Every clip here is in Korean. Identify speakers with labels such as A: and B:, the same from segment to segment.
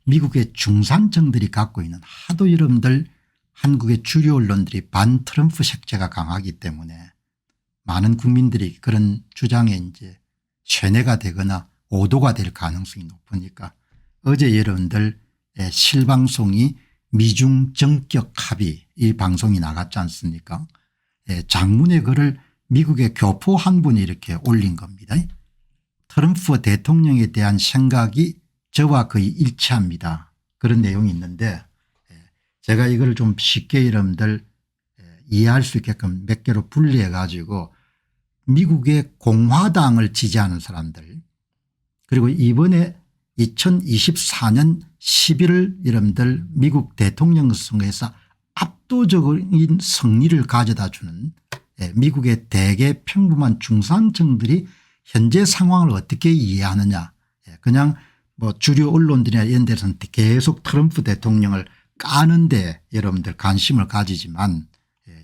A: 미국의 중산층들이 갖고 있는 하도 여러분들 한국의 주류 언론들이 반 트럼프 색채가 강하기 때문에 많은 국민들이 그런 주장에 이제 쇠뇌가 되거나 오도가 될 가능성이 높으니까 어제 여러분들 실방송이 미중 정격 합의 이 방송이 나갔지 않습니까? 장문의 글을 미국의 교포 한 분이 이렇게 올린 겁니다. 트럼프 대통령에 대한 생각이 저와 거의 일치합니다. 그런 내용이 있는데 제가 이걸 좀 쉽게 여러분들 이해할 수 있게끔 몇 개로 분리해 가지고 미국의 공화당을 지지하는 사람들 그리고 이번에 2024년 11월 여러분들 미국 대통령 선거에서 압도적인 승리를 가져다 주는 미국의 대개 평범한 중산층들이 현재 상황을 어떻게 이해하느냐. 그냥 뭐 주류 언론들이나 이런 데서는 계속 트럼프 대통령을 까는데 여러분들 관심을 가지지만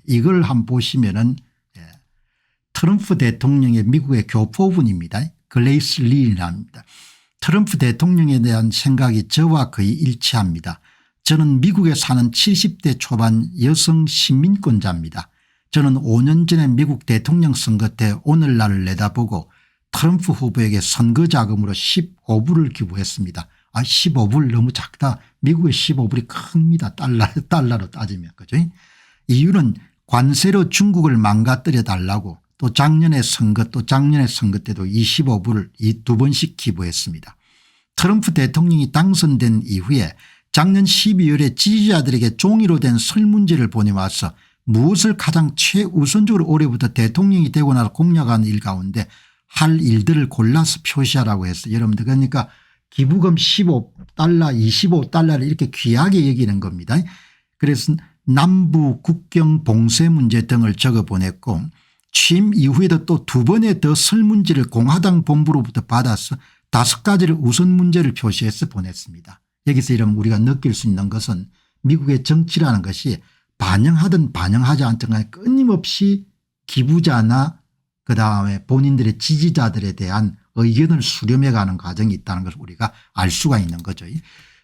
A: 이걸 한번 보시면은 트럼프 대통령의 미국의 교포분입니다. 글레이스 리랍니다. 트럼프 대통령에 대한 생각이 저와 거의 일치합니다. 저는 미국에 사는 70대 초반 여성 시민권자입니다. 저는 5년 전에 미국 대통령 선거 때 오늘날을 내다보고 트럼프 후보에게 선거 자금으로 15불을 기부했습니다. 15불 너무 작다. 미국의 15불이 큽니다. 달러로 따지면. 그죠? 이유는 관세로 중국을 망가뜨려 달라고 또 작년에 선거 때도 25불을 이 두 번씩 기부했습니다. 트럼프 대통령이 당선된 이후에 작년 12월에 지지자들에게 종이로 된 설문지를 보내와서 무엇을 가장 최우선적으로 올해부터 대통령이 되고 나서 공약하는 일 가운데 할 일들을 골라서 표시하라고 해서 여러분들 그러니까 기부금 15달러 25달러를 이렇게 귀하게 여기는 겁니다. 그래서 남부 국경 봉쇄 문제 등을 적어 보냈고 취임 이후에도 또 두 번에 더 설문지를 공화당 본부로부터 받아서 5가지를 우선 문제를 표시해서 보냈습니다. 여기서 이런 우리가 느낄 수 있는 것은 미국의 정치라는 것이 반영하든 반영하지 않든 간에 끊임없이 기부자나 그다음에 본인들의 지지자들에 대한 의견을 수렴해 가는 과정이 있다는 것을 우리가 알 수가 있는 거죠.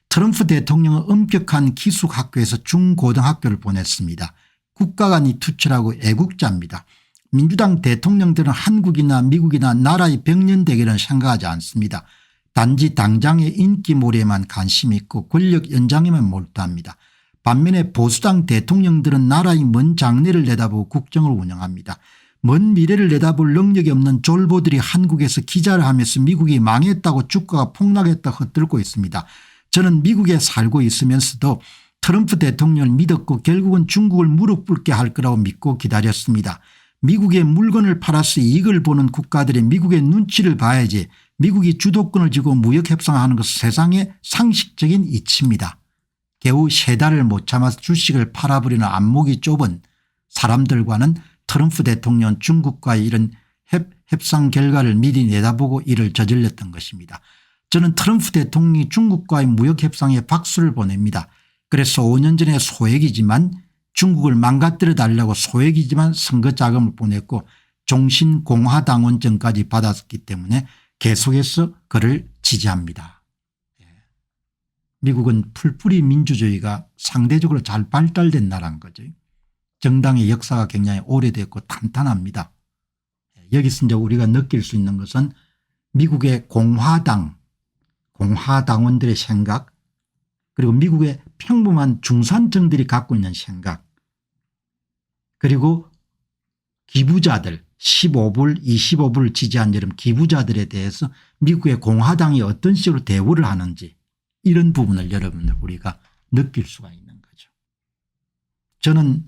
A: 트럼프 대통령은 엄격한 기숙학교에서 중고등학교를 보냈습니다. 국가 간이 투철하고 애국자입니다. 민주당 대통령들은 한국이나 미국이나 나라의 병년 대결은 생각하지 않습니다. 단지 당장의 인기몰이에만 관심이 있고 권력 연장에만 몰두합니다. 반면에 보수당 대통령들은 나라의 먼 장래를 내다보고 국정을 운영합니다. 먼 미래를 내다볼 능력이 없는 졸보들이 한국에서 기자를 하면서 미국이 망했다고 주가가 폭락했다고 헛들고 있습니다. 저는 미국에 살고 있으면서도 트럼프 대통령을 믿었고 결국은 중국을 무릎 꿇게 할 거라고 믿고 기다렸습니다. 미국의 물건을 팔아서 이익을 보는 국가들이 미국의 눈치를 봐야지 미국이 주도권을 쥐고 무역 협상하는 것은 세상의 상식적인 이치입니다. 겨우 3달을 못 참아서 주식을 팔아버리는 안목이 좁은 사람들과는 트럼프 대통령 중국과의 이런 협상 결과를 미리 내다보고 이를 저질렀던 것입니다. 저는 트럼프 대통령이 중국과의 무역 협상에 박수를 보냅니다. 그래서 5년 전에 소액이지만 중국을 망가뜨려 달라고 소액이지만 선거 자금을 보냈고 종신공화당원증까지 받았기 때문에 계속해서 그를 지지합니다. 미국은 풀뿌리 민주주의가 상대적으로 잘 발달된 나라인 거죠. 정당의 역사가 굉장히 오래됐고 탄탄합니다. 여기서 이제 우리가 느낄 수 있는 것은 미국의 공화당원들의 생각 그리고 미국의 평범한 중산층들이 갖고 있는 생각 그리고 기부자들 15불 25불 지지한 여러분 기부자들에 대해서 미국의 공화당이 어떤 식으로 대우를 하는지 이런 부분을 여러분들 우리가 느낄 수가 있는 거죠. 저는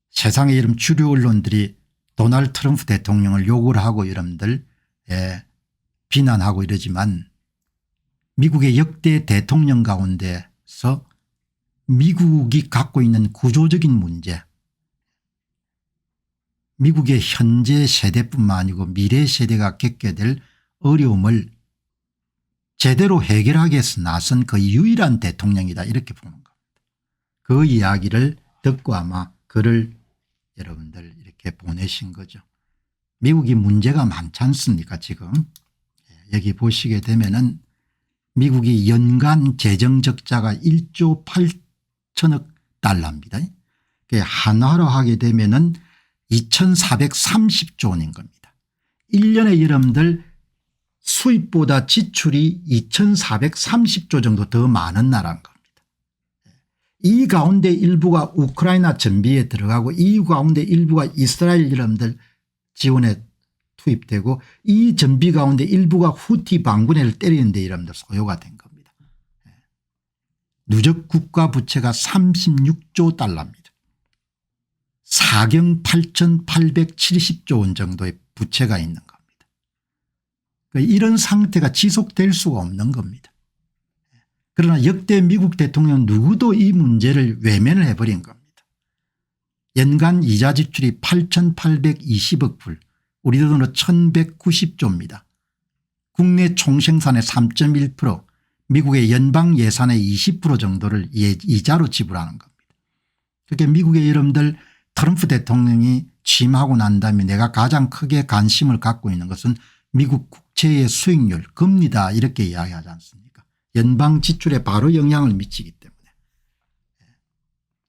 A: 세상의 여러분 주류 언론들이 도널드 트럼프 대통령을 욕을 하고 여러분들 비난하고 이러지만 미국의 역대 대통령 가운데서 미국이 갖고 있는 구조적인 문제 미국의 현재 세대뿐만 아니고 미래 세대가 겪게 될 어려움을 제대로 해결하기 위해서 나선 그 유일한 대통령이다 이렇게 보는 겁니다. 그 이야기를 듣고 아마 글을 여러분들 이렇게 보내신 거죠. 미국이 문제가 많지 않습니까 지금. 여기 보시게 되면은 미국이 연간 재정 적자가 1조 8천억 달러입니다. 한화로 하게 되면은 2430조 원인 겁니다. 1년에 여러분들 수입보다 지출이 2430조 정도 더 많은 나라인 겁니다. 이 가운데 일부가 우크라이나 전비에 들어가고 이 가운데 일부가 이스라엘 여러분들 지원에 투입되고 이 전비 가운데 일부가 후티 반군회를 때리는데 여러분들 소요가 된 겁니다. 누적 국가 부채가 36조 달러입니다. 사경 8,870조 원 정도의 부채가 있는 겁니다. 이런 상태가 지속될 수가 없는 겁니다. 그러나 역대 미국 대통령 누구도 이 문제를 외면을 해버린 겁니다. 연간 이자 지출이 8,820억 불, 우리 돈으로 1190조입니다. 국내 총생산의 3.1%, 미국의 연방 예산의 20% 정도를 이자로 지불하는 겁니다. 그렇게 미국의 여러분들 트럼프 대통령이 취임하고 난 다음에 내가 가장 크게 관심을 갖고 있는 것은 미국 국채의 수익률, 금리다 이렇게 이야기하지 않습니까? 연방 지출에 바로 영향을 미치기 때문에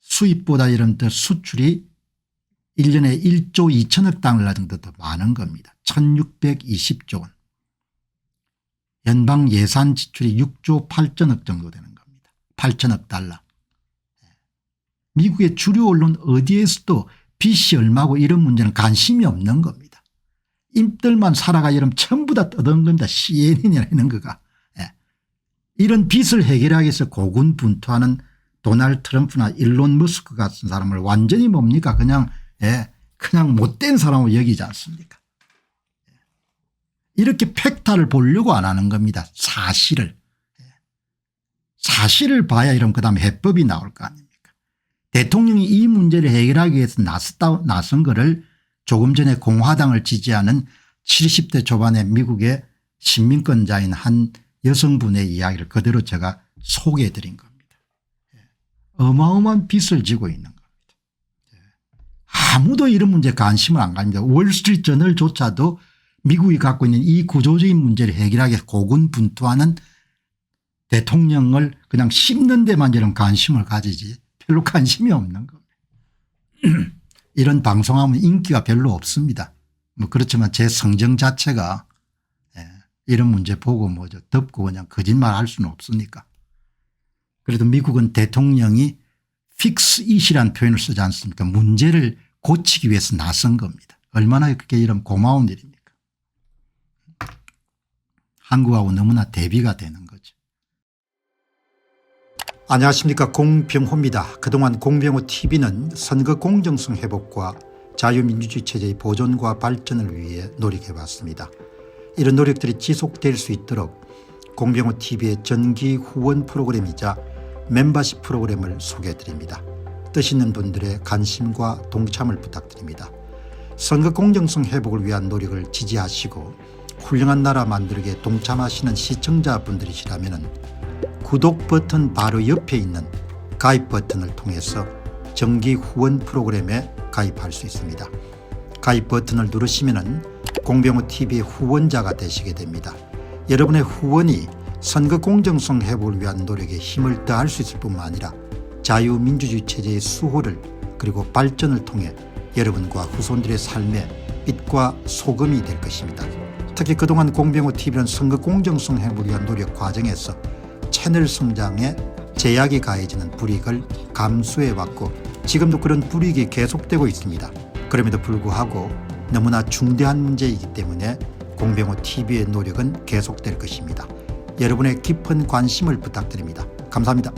A: 수입보다 여러분들 수출이 1년에 1조 2천억 달러 정도 더 많은 겁니다. 1620조 원. 연방 예산 지출이 6조 8천억 정도 되는 겁니다. 8천억 달러. 미국의 주류 언론 어디에서도 빚이 얼마고 이런 문제는 관심이 없는 겁니다. 입들만 살아가 이러면 전부 다 떠드는 겁니다. CNN이라는 거가. 이런 빚을 해결하기 위해서 고군분투하는 도널드 트럼프나 일론 머스크 같은 사람을 완전히 뭡니까 그냥 못된 사람으로 여기지 않습니까? 이렇게 팩타를 보려고 안 하는 겁니다. 사실을. 사실을 봐야 이런 그다음에 해법이 나올 거 아닙니까? 대통령이 이 문제를 해결하기 위해서 나선 거를 조금 전에 공화당을 지지하는 70대 초반의 미국의 시민권자인 한 여성분의 이야기를 그대로 제가 소개해 드린 겁니다. 어마어마한 빚을 지고 있는 겁니다. 아무도 이런 문제에 관심을 안 갑니다. 월스트리트 저널조차도 미국이 갖고 있는 이 구조적인 문제를 해결하기 위해 고군분투하는 대통령을 그냥 씹는 데만 이런 관심을 가지지 별로 관심이 없는 겁니다. 이런 방송하면 인기가 별로 없습니다. 그렇지만 제 성정 자체가 이런 문제 보고 덮고 그냥 거짓말 할 수는 없으니까. 그래도 미국은 대통령이 fix it이라는 표현을 쓰지 않습니까? 문제를 고치기 위해서 나선 겁니다. 얼마나 그렇게 이런 고마운 일입니까? 한국하고 너무나 대비가 되는 거죠. 안녕하십니까, 공병호입니다. 그동안 공병호 TV는 선거 공정성 회복과 자유민주주의 체제의 보존과 발전을 위해 노력해왔습니다. 이런 노력들이 지속될 수 있도록 공병호 TV의 정기 후원 프로그램이자 멤버십 프로그램을 소개해드립니다. 뜻 있는 분들의 관심과 동참을 부탁드립니다. 선거 공정성 회복을 위한 노력을 지지하시고 훌륭한 나라 만들기에 동참하시는 시청자분들이시라면 구독 버튼 바로 옆에 있는 가입 버튼을 통해서 정기 후원 프로그램에 가입할 수 있습니다. 가입 버튼을 누르시면 공병호 TV의 후원자가 되시게 됩니다. 여러분의 후원이 선거 공정성 회복을 위한 노력에 힘을 더할 수 있을 뿐만 아니라 자유민주주의 체제의 수호를 그리고 발전을 통해 여러분과 후손들의 삶에 빛과 소금이 될 것입니다. 특히 그동안 공병호 TV는 선거 공정성 회복을 위한 노력 과정에서 채널 성장에 제약이 가해지는 불이익을 감수해왔고 지금도 그런 불이익이 계속되고 있습니다. 그럼에도 불구하고 너무나 중대한 문제이기 때문에 공병호 TV의 노력은 계속될 것입니다. 여러분의 깊은 관심을 부탁드립니다. 감사합니다.